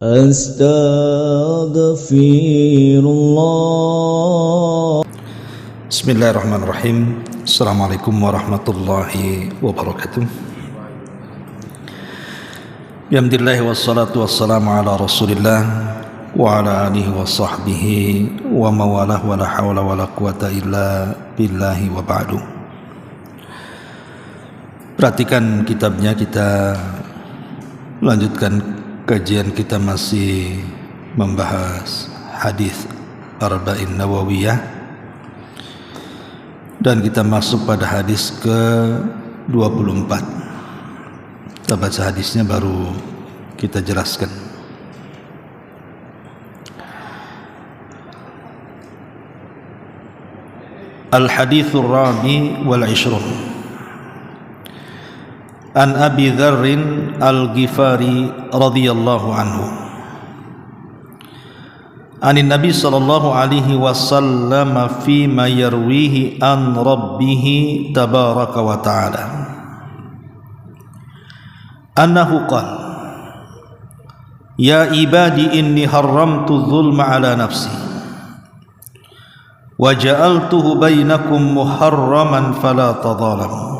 Astaghfirullah. Bismillahirrahmanirrahim. Assalamualaikum warahmatullahi wabarakatuh. Alhamdulillah wassalatu wassalamu ala Rasulillah wa ala alihi wa sahbihi wa mawalah wa la hawla wa la quwata illa billahi wa ba'du. Perhatikan kitabnya, kita lanjutkan kajian kita, masih membahas hadis Arba'in Nawawiyah, dan kita masuk pada hadis ke-24. Kita baca hadisnya baru kita jelaskan. Al-hadithur rabi wal ishrun an Abi Dzarrin Al-Ghifari radhiyallahu anhu anin Nabi sallallahu alaihi wasallam fi ma yarwihi an rabbih tabaraka wa ta'ala annahu qala ya ibadi inni haramtu dzulma ala nafsi wa ja'altuhu bainakum muharraman fala tadhalamu.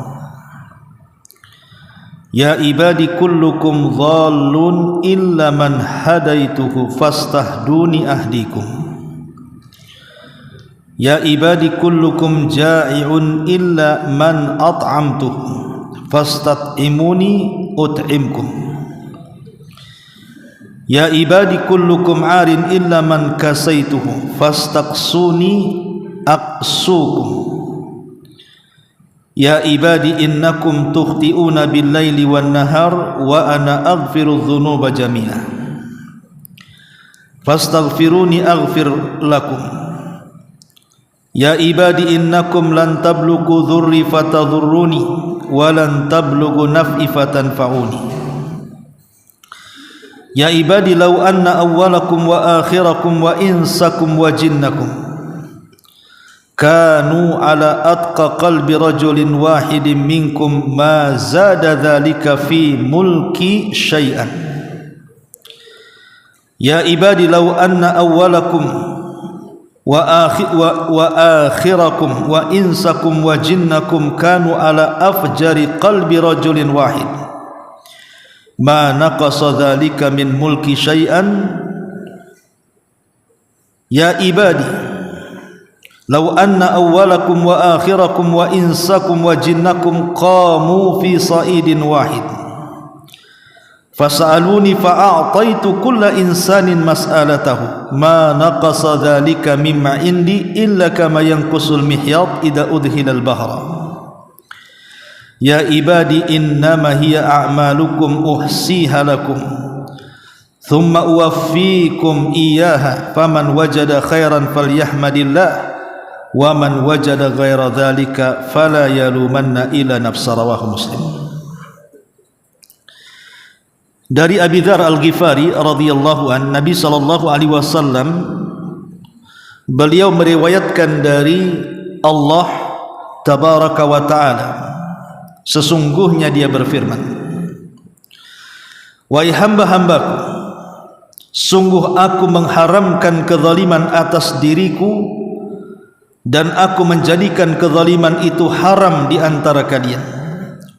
Ya ibadi kullukum dhallun illa man hadaituhu fastahduni ahdikum. Ya ibadi kullukum ja'i'un illa man at'amtuhu fastat'imuni ut'imkum. Ya ibadi kullukum 'arin illa man kasaituhu fastaqsuni aqsukum. Ya ibadi innakum tukhti'una bil-laili wan-nahar wa ana aghfiru dzunuba jami'a fastaghfiruni aghfir lakum. Ya ibadi innakum lan tablughu dhurri fatadhurruni wa lan tablughu naf'i fatanfa'uni. Ya ibadi law anna awwalakum wa akhirakum wa insakum wa jinnakum kanu ala atqa qalbi rajulin wahidin minkum ma zada dhalika fi mulki syai'an. Ya ibadi law anna awwalakum wa akhirakum wa insakum wa jinnakum kanu ala afjari qalbi rajulin wahid ma naqasa dhalika min mulki syai'an. Ya ibadi law anna awwalakum wa akhirakum wa insakum wa jinnakum qamu fi sa'idin wahid fasa'aluni fa'a'taitu kulla insanin mas'alatahu ma naqasa dhalika mimma indi illa kama yanqusul mihyat idha udhila al-bahra. Ya ibadi innama hiya a'malukum uhsiha lakum thumma uwaffikum iyyaha faman wajada khairan falyahmadillah wa man wajada ghaira dzalika fala yalumanna ila nafsa. Rawahu Muslim. Dari Abi Dzar Al-Ghifari radhiyallahu an, Nabi sallallahu alaihi wasallam beliau meriwayatkan dari Allah tabaraka wa taala, sesungguhnya dia berfirman, wahai hamba-hambaku, sungguh aku mengharamkan kezaliman atas diriku dan aku menjadikan kezaliman itu haram di antara kalian,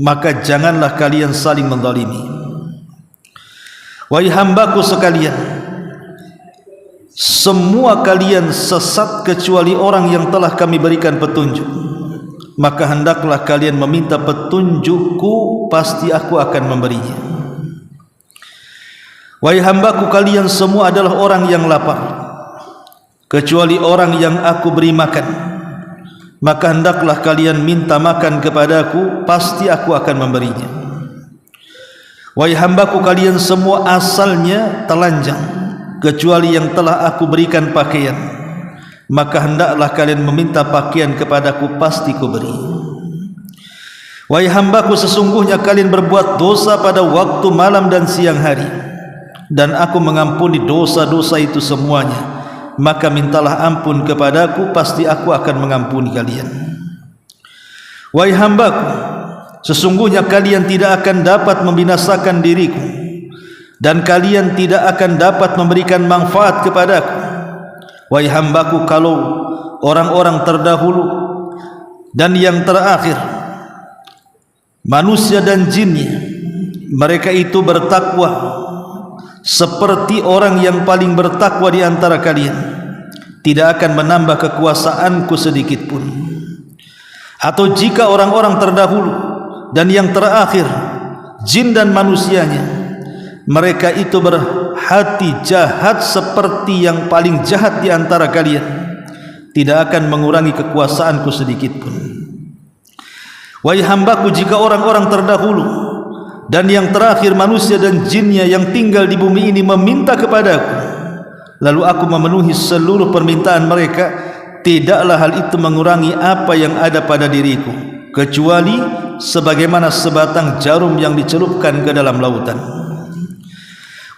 maka janganlah kalian saling menzalimi. Wahai hambaku sekalian, semua kalian sesat kecuali orang yang telah kami berikan petunjuk, maka hendaklah kalian meminta petunjukku, pasti aku akan memberinya. Wahai hambaku, kalian semua adalah orang yang lapar kecuali orang yang aku beri makan, maka hendaklah kalian minta makan kepadaku, pasti aku akan memberinya. Wahai hambaku, kalian semua asalnya telanjang kecuali yang telah aku berikan pakaian, maka hendaklah kalian meminta pakaian kepadaku, pasti ku beri. Wahai hambaku, sesungguhnya kalian berbuat dosa pada waktu malam dan siang hari, dan aku mengampuni dosa-dosa itu semuanya, maka mintalah ampun kepadaku, pasti aku akan mengampuni kalian. Wahai hambaku, sesungguhnya kalian tidak akan dapat membinasakan diriku dan kalian tidak akan dapat memberikan manfaat kepadaku. Wahai hambaku, kalau orang-orang terdahulu dan yang terakhir, manusia dan jinnya, mereka itu bertakwa seperti orang yang paling bertakwa di antara kalian, tidak akan menambah kekuasaanku sedikit pun. Atau jika orang-orang terdahulu dan yang terakhir, jin dan manusianya, mereka itu berhati jahat seperti yang paling jahat di antara kalian, tidak akan mengurangi kekuasaanku sedikit pun. Wahai hambaku, jika orang-orang terdahulu dan yang terakhir, manusia dan jinnya yang tinggal di bumi ini, meminta kepadaku, lalu aku memenuhi seluruh permintaan mereka, tidaklah hal itu mengurangi apa yang ada pada diriku, kecuali sebagaimana sebatang jarum yang dicelupkan ke dalam lautan.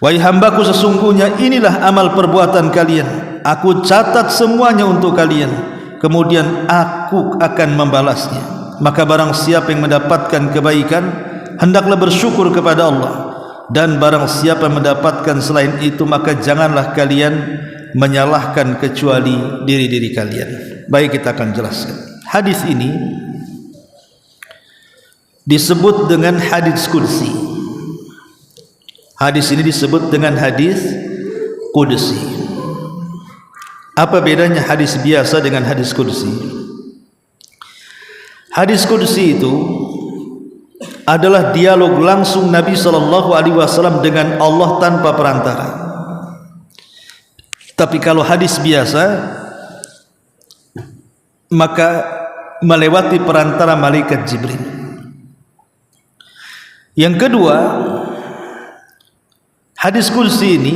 Wahai hambaku, sesungguhnya inilah amal perbuatan kalian, aku catat semuanya untuk kalian, kemudian aku akan membalasnya. Maka barang siapa yang mendapatkan kebaikan, hendaklah bersyukur kepada Allah, dan barang siapa yang mendapatkan selain itu, maka janganlah kalian menyalahkan kecuali diri-diri kalian. Baik, kita akan jelaskan. Hadis ini disebut dengan hadis qudsi. Hadis ini disebut dengan hadis qudsi. Apa bedanya hadis biasa dengan hadis qudsi? Hadis qudsi itu adalah dialog langsung Nabi SAW dengan Allah tanpa perantara. Tapi kalau hadis biasa, maka melewati perantara malaikat Jibril. Yang kedua, hadis qudsi ini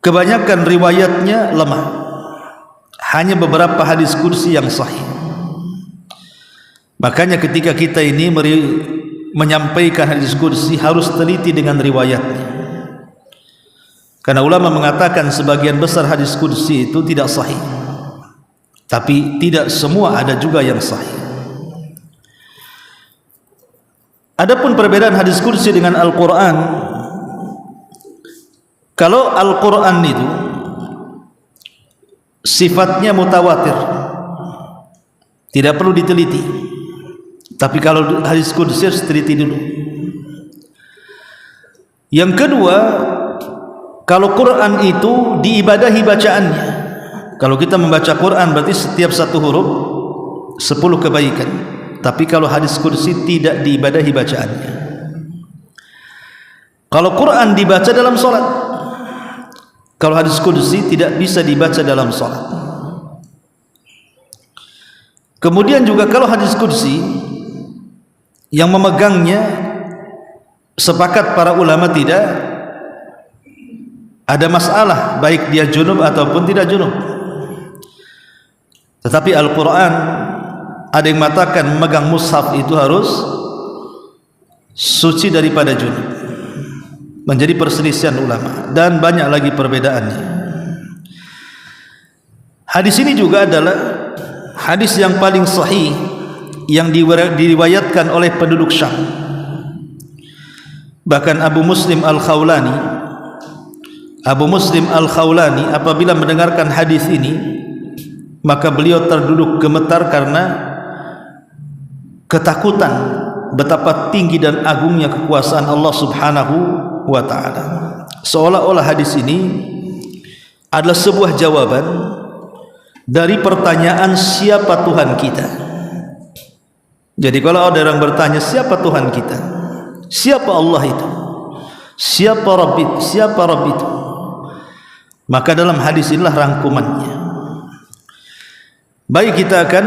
kebanyakan riwayatnya lemah. Hanya beberapa hadis qudsi yang sahih. Makanya ketika kita ini menyampaikan hadis qudsi, harus teliti dengan riwayatnya. Karena ulama mengatakan sebagian besar hadis qudsi itu tidak sahih, tapi tidak semua ada juga yang sahih. Adapun perbedaan hadis qudsi dengan Al-Quran, kalau Al-Quran itu sifatnya mutawatir, tidak perlu diteliti. Tapi kalau hadis qudsi harus teliti dulu. Yang kedua, kalau Quran itu diibadahi bacaannya. Kalau kita membaca Quran berarti setiap satu huruf 10 kebaikan. Tapi kalau hadis qudsi tidak diibadahi bacaannya. Kalau Quran dibaca dalam solat, kalau hadis qudsi tidak bisa dibaca dalam solat. Kemudian juga kalau hadis qudsi, yang memegangnya sepakat para ulama tidak ada masalah baik dia junub ataupun tidak junub. Tetapi Al-Quran, ada yang mengatakan memegang mushaf itu harus suci daripada junub. Menjadi perselisihan ulama dan banyak lagi perbedaannya. Hadis ini juga adalah hadis yang paling sahih yang diriwayatkan oleh penduduk Syam. Bahkan Abu Muslim Al-Khawlani apabila mendengarkan hadis ini, maka beliau terduduk gemetar karena ketakutan betapa tinggi dan agungnya kekuasaan Allah Subhanahu wa ta'ala. Seolah-olah hadis ini adalah sebuah jawaban dari pertanyaan siapa Tuhan kita. Jadi kalau ada orang bertanya siapa Tuhan kita, siapa Allah itu, siapa Rabb itu, maka dalam hadis inilah rangkumannya. Baik, kita akan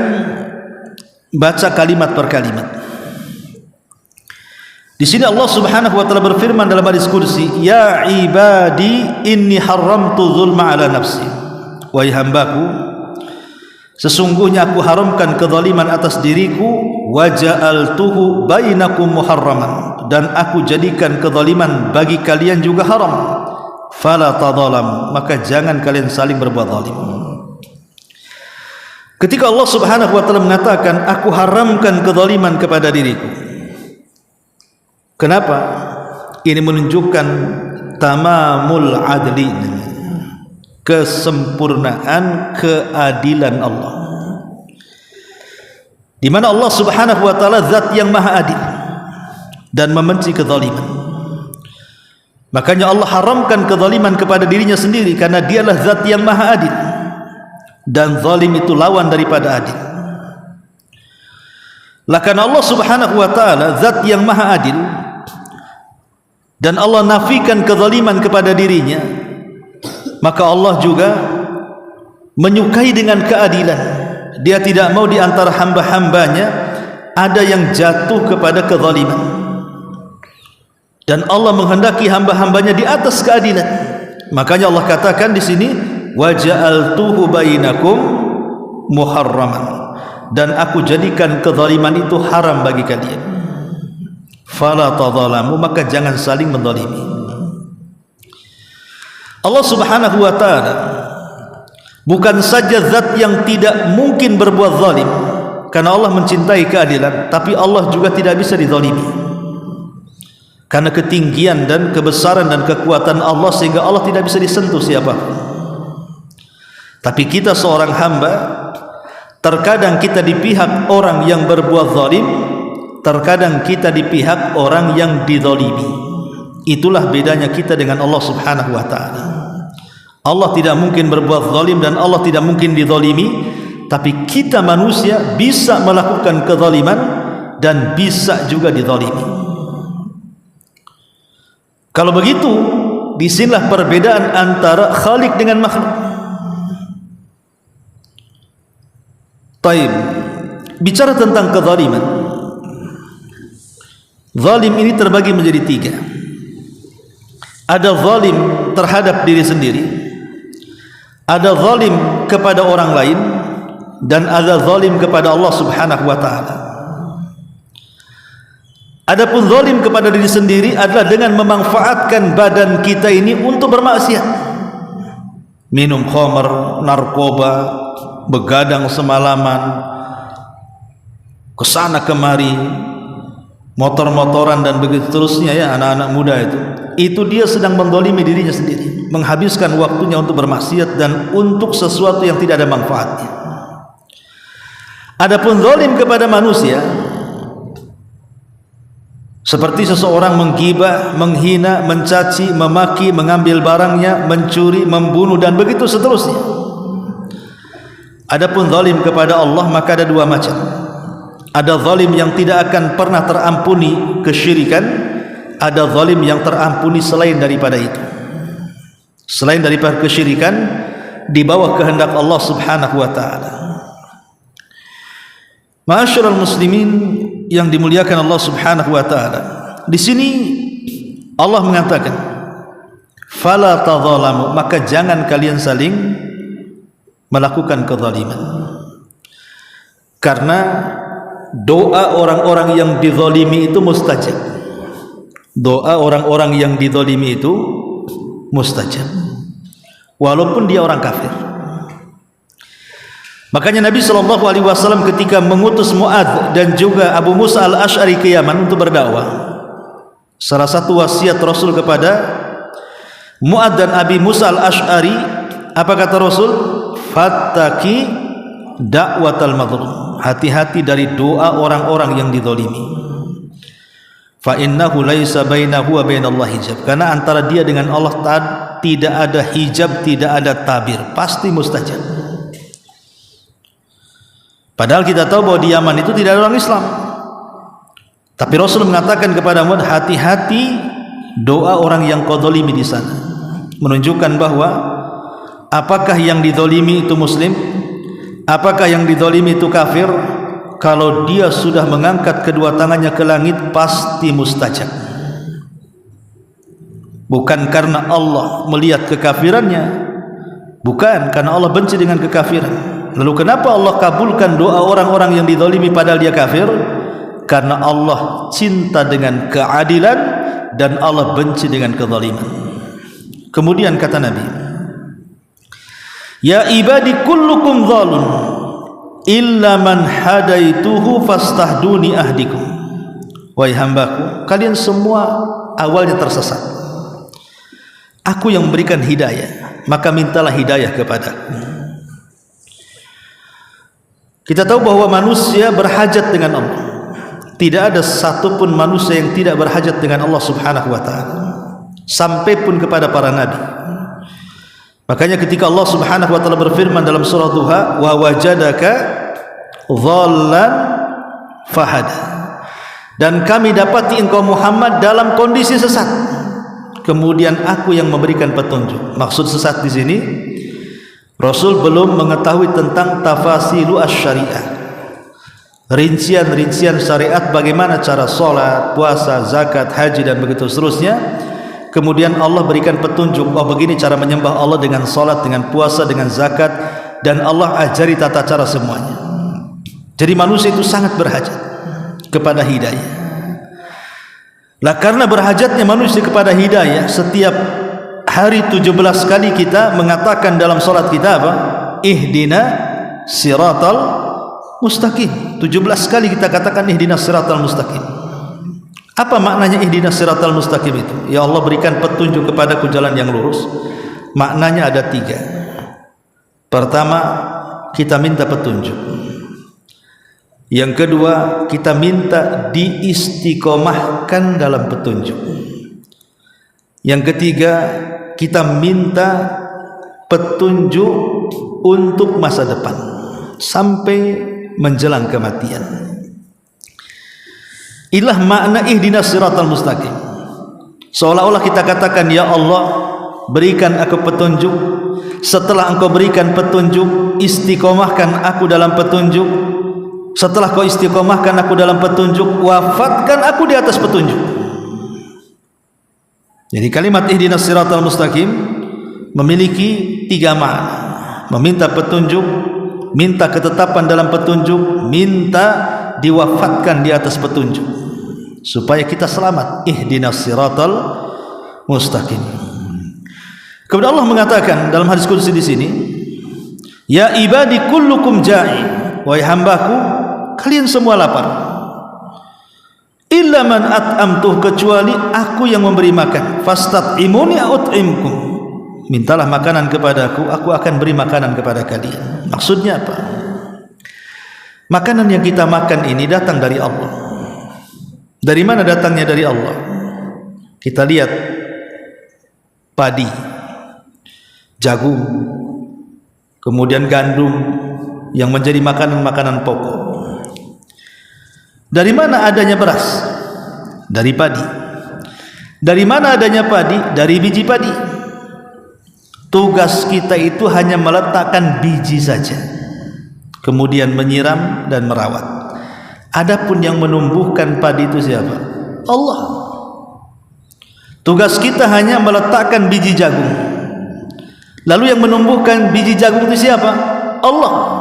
baca kalimat per kalimat. Di sini Allah Subhanahu wa taala berfirman dalam hadis qudsi, "Ya ibadi inni haramtu dzulma ala nafsi." Wahai hambaku, sesungguhnya aku haramkan kezaliman atas diriku, wa ja'altuhu bainakum muharraman, dan aku jadikan kezaliman bagi kalian juga haram. Fala tadzalam, maka jangan kalian saling berbuat zalim. Ketika Allah Subhanahu wa taala mengatakan aku haramkan kezaliman kepada diriku, kenapa? Ini menunjukkan tamamul adli, kesempurnaan keadilan Allah, di mana Allah Subhanahu wa taala zat yang maha adil dan membenci kezaliman. Makanya Allah haramkan kezaliman kepada dirinya sendiri, karena dialah zat yang maha adil dan zalim itu lawan daripada adil. Karena Allah Subhanahu wa taala zat yang maha adil dan Allah nafikan kezaliman kepada dirinya, maka Allah juga menyukai dengan keadilan. Dia tidak mau di antara hamba-hambanya ada yang jatuh kepada kezaliman, dan Allah menghendaki hamba-hambanya di atas keadilan. Makanya Allah katakan di sini, wa ja'altuhu bainakum muharraman, dan aku jadikan kezaliman itu haram bagi kalian. Fala tadzalamu, maka jangan saling menzalimi. Allah Subhanahu wa taala bukan saja zat yang tidak mungkin berbuat zalim, karena Allah mencintai keadilan, tapi Allah juga tidak bisa dizalimi karena ketinggian dan kebesaran dan kekuatan Allah, sehingga Allah tidak bisa disentuh siapapun. Tapi kita seorang hamba, terkadang kita di pihak orang yang berbuat zalim, terkadang kita di pihak orang yang dizalimi. Itulah bedanya kita dengan Allah Subhanahu wa taala. Allah tidak mungkin berbuat zalim dan Allah tidak mungkin dizalimi, tapi kita manusia bisa melakukan kezaliman dan bisa juga dizalimi. Kalau begitu, disinilah perbedaan antara Khalik dengan makhluk. Taib, bicara tentang kezaliman, zalim ini terbagi menjadi tiga. Ada zalim terhadap diri sendiri, ada zalim kepada orang lain, dan ada zalim kepada Allah Subhanahu wa taala. Adapun zalim kepada diri sendiri adalah dengan memanfaatkan badan kita ini untuk bermaksiat, minum khamr, narkoba, begadang semalaman, kesana kemari, motor-motoran dan begitu terusnya, ya, anak-anak muda itu dia sedang menzalimi dirinya sendiri, menghabiskan waktunya untuk bermaksiat dan untuk sesuatu yang tidak ada manfaatnya. Adapun zalim kepada manusia, seperti seseorang menggibah, menghina, mencaci, memaki, mengambil barangnya, mencuri, membunuh dan begitu seterusnya. Adapun zalim kepada Allah, maka ada dua macam. Ada zalim yang tidak akan pernah terampuni kesyirikan, ada zalim yang terampuni selain daripada itu, selain daripada kesyirikan, di bawah kehendak Allah Subhanahu wa taala. Ma'asyiral muslimin yang dimuliakan Allah Subhanahu wa taala, di sini Allah mengatakan fala tadzalamu, maka jangan kalian saling melakukan kezaliman. Karena doa orang-orang yang dizalimi itu mustajab. Doa orang-orang yang dizalimi itu mustajab, walaupun dia orang kafir. Makanya Nabi SAW ketika mengutus Mu'adz dan juga Abu Musa al-Ash'ari ke Yaman untuk berdakwah, salah satu wasiat Rasul kepada Mu'adz dan Abi Musa al-Ash'ari, apa kata Rasul? Fattaki da'watal mazlum, hati-hati dari doa orang-orang yang dizalimi. Fa innahu laisa bainahu wa bainallahi hijab, karena antara dia dengan Allah tidak ada hijab, tidak ada tabir, pasti mustajab. Padahal kita tahu bahwa di Yaman itu tidak ada orang Islam, tapi Rasul mengatakan kepada Mu'adz, hati-hati doa orang yang kau zalimi di sana, menunjukkan bahwa apakah yang dizalimi itu muslim, apakah yang dizalimi itu kafir, kalau dia sudah mengangkat kedua tangannya ke langit pasti mustajab. Bukan karena Allah melihat kekafirannya, bukan, karena Allah benci dengan kekafiran. Lalu kenapa Allah kabulkan doa orang-orang yang dizalimi padahal dia kafir? Karena Allah cinta dengan keadilan dan Allah benci dengan kezaliman. Kemudian kata Nabi, ya ibadi kullukum zalun illa man hadaituhu fastahduni ahdikum. Wahai hambaku, kalian semua awalnya tersesat. Aku yang memberikan hidayah, maka mintalah hidayah kepadaku. Kita tahu bahwa manusia berhajat dengan Allah. Tidak ada satupun manusia yang tidak berhajat dengan Allah subhanahu wa ta'ala, sampai pun kepada para nabi. Makanya ketika Allah subhanahu wa ta'ala berfirman dalam surah Duha, wa wajadaka dhallan fahada, dan kami dapati engkau Muhammad dalam kondisi sesat, kemudian aku yang memberikan petunjuk. Maksud sesat di sini, Rasul belum mengetahui tentang tafasilu asy-syariah, rincian-rincian syariat, bagaimana cara sholat, puasa, zakat, haji dan begitu seterusnya. Kemudian Allah berikan petunjuk, oh begini cara menyembah Allah dengan sholat, dengan puasa, dengan zakat, dan Allah ajari tata cara semuanya. Jadi manusia itu sangat berhajat kepada hidayah. Lah karena berhajatnya manusia kepada hidayah, setiap hari 17 kali kita mengatakan dalam sholat kita apa? Ihdina siratal mustaqim. 17 kali kita katakan ihdinas siratal mustaqim. Apa maknanya ihdinas siratal mustaqim itu? Ya Allah, berikan petunjuk kepadaku jalan yang lurus. Maknanya ada 3. Pertama, kita minta petunjuk. Yang kedua, kita minta diistiqomahkan dalam petunjuk. Yang ketiga, kita minta petunjuk untuk masa depan sampai menjelang kematian. Inilah makna ihdinas siratal mustaqim. Seolah-olah kita katakan, ya Allah, berikan aku petunjuk. Setelah engkau berikan petunjuk, istiqomahkan aku dalam petunjuk. Setelah kau istiqomahkan aku dalam petunjuk, wafatkan aku di atas petunjuk. Jadi kalimat ihdinas siratal mustaqim memiliki 3 makna. Meminta petunjuk, minta ketetapan dalam petunjuk, minta diwafatkan di atas petunjuk, supaya kita selamat. Ihdinas siratal mustaqim. Kemudian Allah mengatakan dalam hadis qudsi di sini, ya ibadi kullukum ja'i, wahai hambaku, kalian semua lapar. Illa man at'amtuh, kecuali aku yang memberi makan. Fastat'imuni a'ut'imkum, mintalah makanan kepadaku, aku akan beri makanan kepada kalian. Maksudnya apa? Makanan yang kita makan ini datang dari Allah. Dari mana datangnya? Dari Allah. Kita lihat padi, jagung, kemudian gandum yang menjadi makanan-makanan pokok. Dari mana adanya beras? Dari padi. Dari mana adanya padi? Dari biji padi. Tugas kita itu hanya meletakkan biji saja, kemudian menyiram dan merawat. Adapun yang menumbuhkan padi itu siapa? Allah. Tugas kita hanya meletakkan biji jagung. Lalu yang menumbuhkan biji jagung itu siapa? Allah.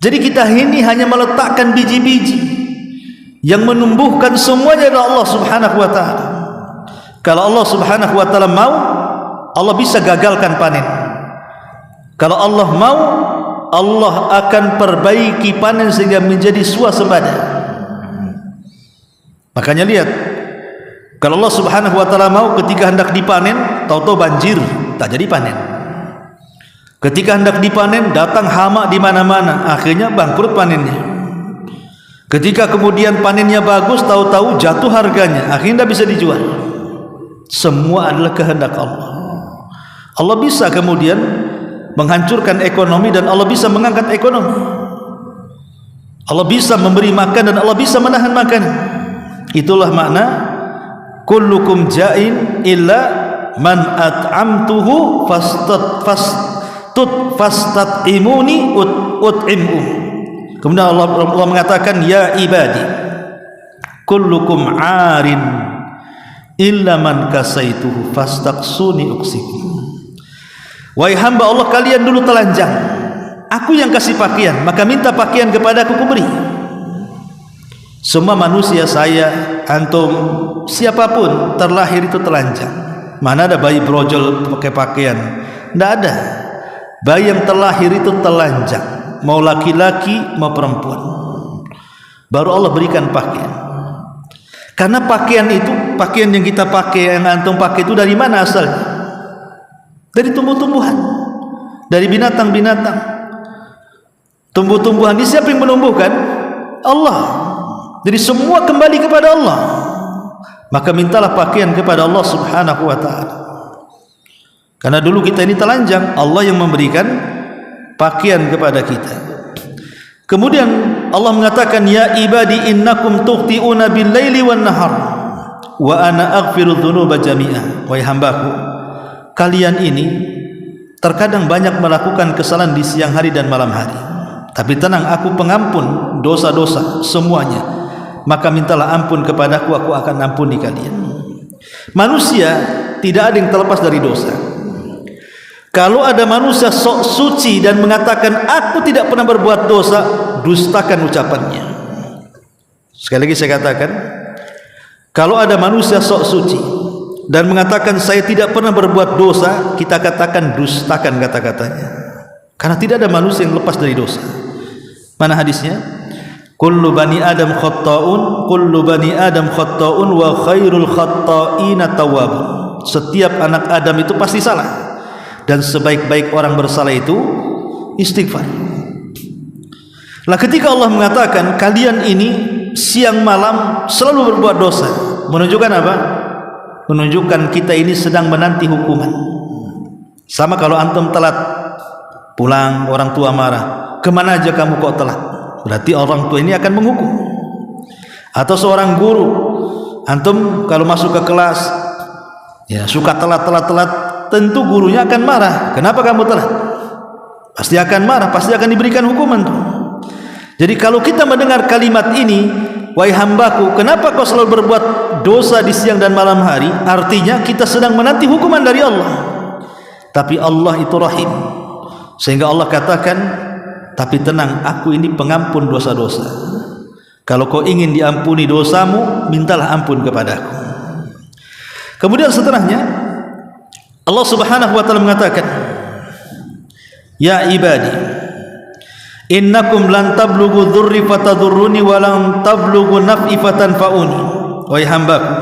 Jadi kita ini hanya meletakkan biji-biji, yang menumbuhkan semuanya adalah Allah subhanahu wa ta'ala. Kalau Allah subhanahu wa ta'ala mau, Allah bisa gagalkan panen. Kalau Allah mau, Allah akan perbaiki panen sehingga menjadi swasembada. Makanya lihat, kalau Allah subhanahu wa ta'ala mau, ketika hendak dipanen, tahu-tahu banjir, tak jadi panen. Ketika hendak dipanen, datang hama di mana-mana, akhirnya bangkrut panennya. Ketika kemudian panennya bagus, tahu-tahu jatuh harganya, akhirnya tidak bisa dijual. Semua adalah kehendak Allah. Allah bisa kemudian menghancurkan ekonomi dan Allah bisa mengangkat ekonomi. Allah bisa memberi makan dan Allah bisa menahan makan. Itulah makna kullukum ja'in illa man at'amtuhu fastat'imuni ut'imhu. Kemudian Allah mengatakan, ya ibadi kullukum 'arin illa man kasaituhu fastaqsuni uksikum. Wahai hamba Allah, kalian dulu telanjang, aku yang kasih pakaian, maka minta pakaian kepadaku, ku beri. Semua manusia, saya, antum, siapapun terlahir itu telanjang. Mana ada bayi brojol pakai pakaian? Tidak ada. Bayi yang terlahir itu telanjang, mau laki-laki mau perempuan. Baru Allah berikan pakaian. Karena pakaian itu pakaian yang kita pakai, yang antum pakai itu dari mana asalnya? Dari tumbuh-tumbuhan, dari binatang-binatang. Tumbuh-tumbuhan ini siapa yang menumbuhkan? Allah. Jadi semua kembali kepada Allah. Maka mintalah pakaian kepada Allah Subhanahu wa ta'ala. Karena dulu kita ini telanjang, Allah yang memberikan pakaian kepada kita. Kemudian Allah mengatakan, ya ibadi innakum tukhti'una bil laili wan nahar wa ana aghfiru dzunuba jami'a. Wahai hambaku, kalian ini terkadang banyak melakukan kesalahan di siang hari dan malam hari, tapi tenang, aku pengampun dosa-dosa semuanya. Maka mintalah ampun kepadaku, aku akan ampuni kalian. Manusia tidak ada yang terlepas dari dosa. Kalau ada manusia sok suci dan mengatakan aku tidak pernah berbuat dosa, dustakan ucapannya. Sekali lagi saya katakan, kalau ada manusia sok suci dan mengatakan saya tidak pernah berbuat dosa, kita katakan dustakan kata-katanya. Karena tidak ada manusia yang lepas dari dosa. Mana hadisnya? Kullu bani Adam khatta'un, kullu bani Adam khatta'un wa khairul khatta'ina tawwabun. Setiap anak Adam itu pasti salah, dan sebaik-baik orang bersalah itu istighfar. Lah ketika Allah mengatakan kalian ini siang malam selalu berbuat dosa, menunjukkan apa? Menunjukkan kita ini sedang menanti hukuman. Sama kalau antum telat pulang, orang tua marah, kemana aja kamu kok telat? Berarti orang tua ini akan menghukum. Atau seorang guru, antum kalau masuk ke kelas ya suka telat, tentu gurunya akan marah. Kenapa kamu telat? Pasti akan marah, pasti akan diberikan hukuman tuh. Jadi kalau kita mendengar kalimat ini, wahai hambaku, kenapa kau selalu berbuat dosa di siang dan malam hari? Artinya kita sedang menanti hukuman dari Allah. Tapi Allah itu rahim, sehingga Allah katakan, tapi tenang, aku ini pengampun dosa-dosa. Kalau kau ingin diampuni dosamu, mintalah ampun kepadaku. Kemudian setelahnya Allah Subhanahu wa ta'ala mengatakan, ya ibadi innakum lan tablughu dzurri fatadurruni wa lan tablughu naf'i fatanfa'uni. Wahai hambaku,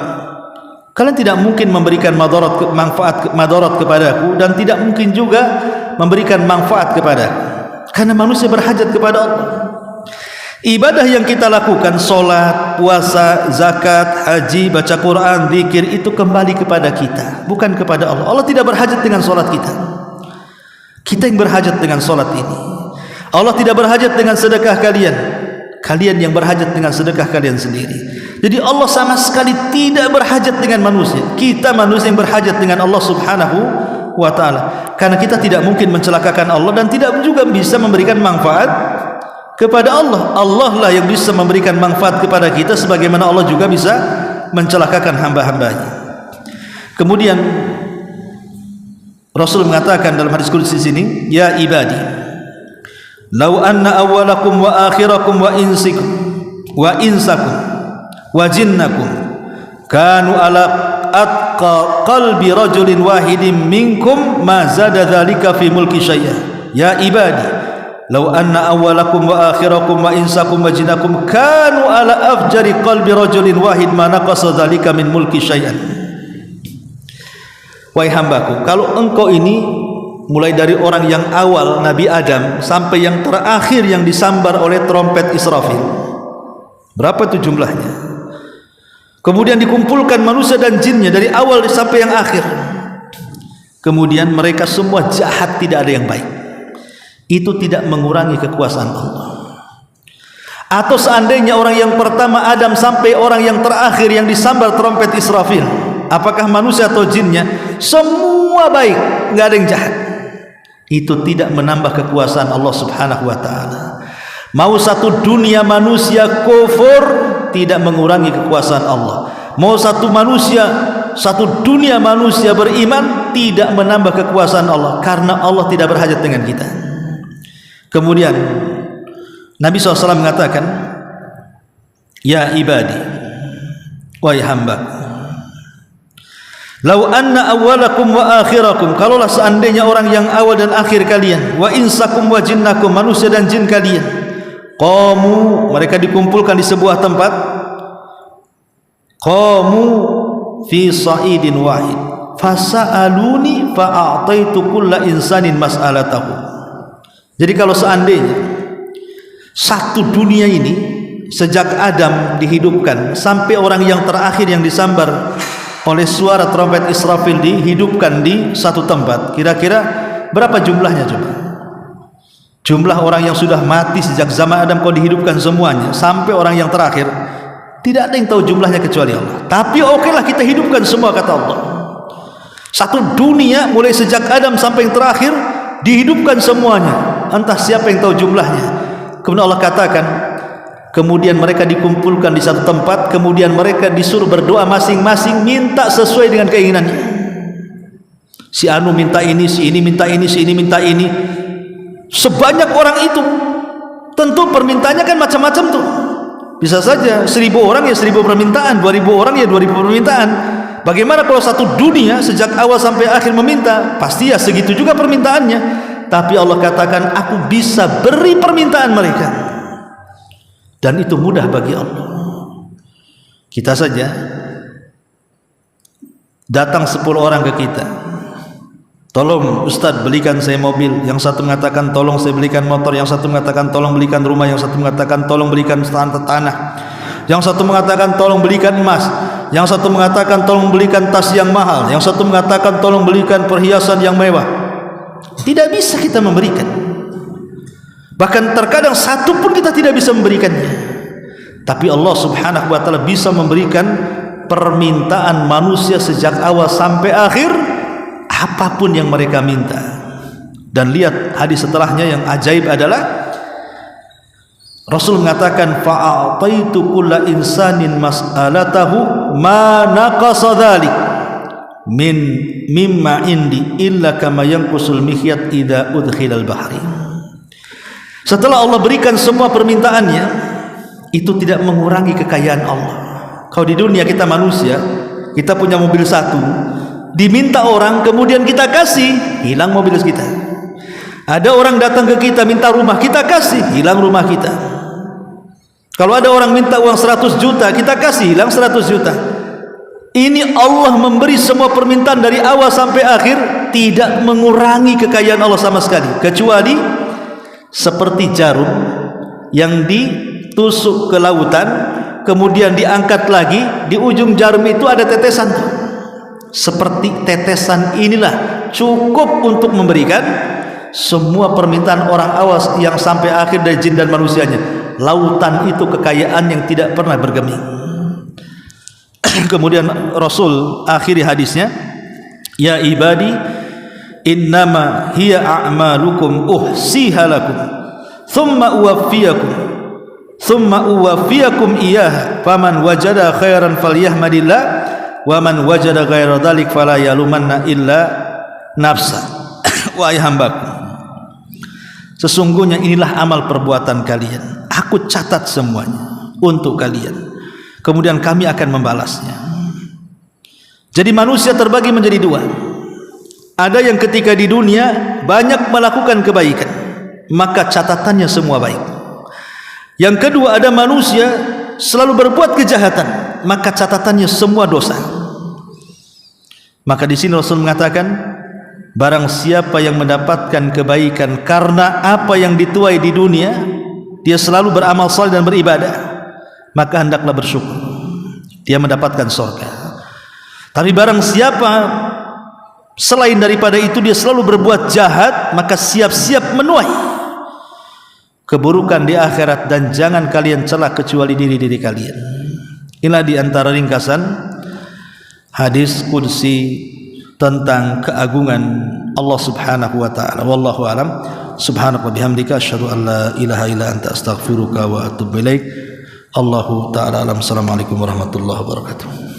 kalian tidak mungkin memberikan madarat kepadaku, dan tidak mungkin juga memberikan manfaat kepadaku. Karena manusia berhajat kepada Allah. Ibadah yang kita lakukan, solat, puasa, zakat, haji, baca Quran, zikir, itu kembali kepada kita, bukan kepada Allah. Allah tidak berhajat dengan solat kita. Kita yang berhajat dengan solat ini. Allah tidak berhajat dengan sedekah kalian. Kalian yang berhajat dengan sedekah kalian sendiri. Jadi Allah sama sekali tidak berhajat dengan manusia. Kita manusia yang berhajat dengan Allah Subhanahu wa ta'ala. Karena kita tidak mungkin mencelakakan Allah, dan tidak juga bisa memberikan manfaat kepada Allah. Allah lah yang bisa memberikan manfaat kepada kita, sebagaimana Allah juga bisa mencelakakan hamba-hambanya. Kemudian Rasul mengatakan dalam hadis qudsi sini, ya ibadi law anna awwalakum wa akhirakum wa insakum wa jinnakum kanu ala atqa qalbi rajulin wahidin minkum ma zada dzalika fi mulki syai'a. Ya ibadi law anna awwalakum wa akhirakum wa insakum wa jinnakum kanu ala afjari qalbi rajulin wahid ma naqasa dzalika min mulki syai'an. Wahai hambaku, kalau engkau ini mulai dari orang yang awal Nabi Adam sampai yang terakhir yang disambar oleh trompet Israfil, berapa itu jumlahnya? Kemudian dikumpulkan manusia dan jinnya dari awal sampai yang akhir. Kemudian mereka semua jahat, tidak ada yang baik. Itu tidak mengurangi kekuasaan Allah. Atau seandainya orang yang pertama Adam sampai orang yang terakhir yang disambar trompet Israfil, apakah manusia atau jinnya semua baik, nggak ada yang jahat, itu tidak menambah kekuasaan Allah Subhanahu wa ta'ala. Mau satu dunia manusia kufur, tidak mengurangi kekuasaan Allah. Mau satu dunia manusia beriman, tidak menambah kekuasaan Allah, karena Allah tidak berhajat dengan kita. Kemudian Nabi SAW mengatakan, ya ibadi, wahai hamba, lau anna awwalakum wa akhirakum, kalaulah seandainya orang yang awal dan akhir kalian, wa insakum wa jinnakum, manusia dan jin kalian, qamu, mereka dikumpulkan di sebuah tempat, qamu fi sa'idin wahid fasa'aluni fa'a'taitu kulla insanin mas'alatahu. Jadi kalau seandainya satu dunia ini sejak Adam dihidupkan sampai orang yang terakhir yang disambar oleh suara trompet Israfil dihidupkan di satu tempat, kira-kira berapa jumlahnya coba? Jumlah orang yang sudah mati sejak zaman Adam kau dihidupkan semuanya sampai orang yang terakhir, tidak ada yang tahu jumlahnya kecuali Allah. Tapi okelah kita hidupkan semua, kata Allah. Satu dunia mulai sejak Adam sampai yang terakhir dihidupkan semuanya, entah siapa yang tahu jumlahnya. Kemudian Allah katakan, kemudian mereka dikumpulkan di satu tempat, kemudian mereka disuruh berdoa masing-masing minta sesuai dengan keinginannya. Si anu minta ini, si ini minta ini, si ini minta ini. Sebanyak orang itu, tentu permintaannya kan macam-macam tuh. Bisa saja 1000 orang ya 1000 permintaan, 2000 orang ya 2000 permintaan. Bagaimana kalau satu dunia sejak awal sampai akhir meminta? Pasti ya segitu juga permintaannya. Tapi Allah katakan, aku bisa beri permintaan mereka, dan itu mudah bagi Allah. Kita saja datang 10 orang ke kita, tolong Ustadz belikan saya mobil. Yang satu mengatakan tolong saya belikan motor, yang satu mengatakan tolong belikan rumah, yang satu mengatakan tolong belikan tanah, yang satu mengatakan tolong belikan emas, yang satu mengatakan tolong belikan tas yang mahal, yang satu mengatakan tolong belikan perhiasan yang mewah. Tidak bisa kita memberikan, bahkan terkadang satu pun kita tidak bisa memberikannya. Tapi Allah subhanahu wa ta'ala bisa memberikan permintaan manusia sejak awal sampai akhir, apapun yang mereka minta. Dan lihat hadis setelahnya yang ajaib adalah Rasul mengatakan, fa'ataitu kulla insanin mas'alatahu ma naqasa dzalik min mimma indi illa kama yanqusul mikhyat idza udkhilal bahri. Setelah Allah berikan semua permintaannya, itu tidak mengurangi kekayaan Allah. Kalau di dunia kita manusia, kita punya mobil satu, diminta orang kemudian kita kasih, hilang mobil kita. Ada orang datang ke kita minta rumah, kita kasih, hilang rumah kita. Kalau ada orang minta uang 100 juta, kita kasih, hilang 100 juta. Ini Allah memberi semua permintaan dari awal sampai akhir, tidak mengurangi kekayaan Allah sama sekali, kecuali seperti jarum yang ditusuk ke lautan kemudian diangkat lagi, di ujung jarum itu ada tetesan. Seperti tetesan inilah cukup untuk memberikan semua permintaan orang awas yang sampai akhir dari jin dan manusianya. Lautan itu kekayaan yang tidak pernah bergeming. Kemudian Rasul akhiri hadisnya, ya ibadi innama hiya a'malukum uhsiha lakum thumma uwaffiyakum iyyaha faman wajada khairan falyahmadillah wa man wajada ghaira dzalik fala yalumanna illa nafsa. Wahai hambaku, sesungguhnya inilah amal perbuatan kalian, aku catat semuanya untuk kalian, kemudian kami akan membalasnya. Jadi manusia terbagi menjadi dua. Ada yang ketika di dunia banyak melakukan kebaikan, maka catatannya semua baik. Yang kedua, ada manusia selalu berbuat kejahatan, maka catatannya semua dosa. Maka di sini Rasul mengatakan, barang siapa yang mendapatkan kebaikan karena apa yang dituai di dunia, dia selalu beramal saleh dan beribadah, maka hendaklah bersyukur, dia mendapatkan surga. Tapi barang siapa selain daripada itu dia selalu berbuat jahat, maka siap-siap menuai keburukan di akhirat, dan jangan kalian celah kecuali diri-diri kalian. Inilah di antara ringkasan hadis qudsi tentang keagungan Allah Subhanahu wa taala. Wallahu alam. Subhanaka wa bihamdika asyhadu an la ilaha illa anta astaghfiruka wa atubu ilaik. Allahu taala alam. Assalamualaikum warahmatullahi wabarakatuh.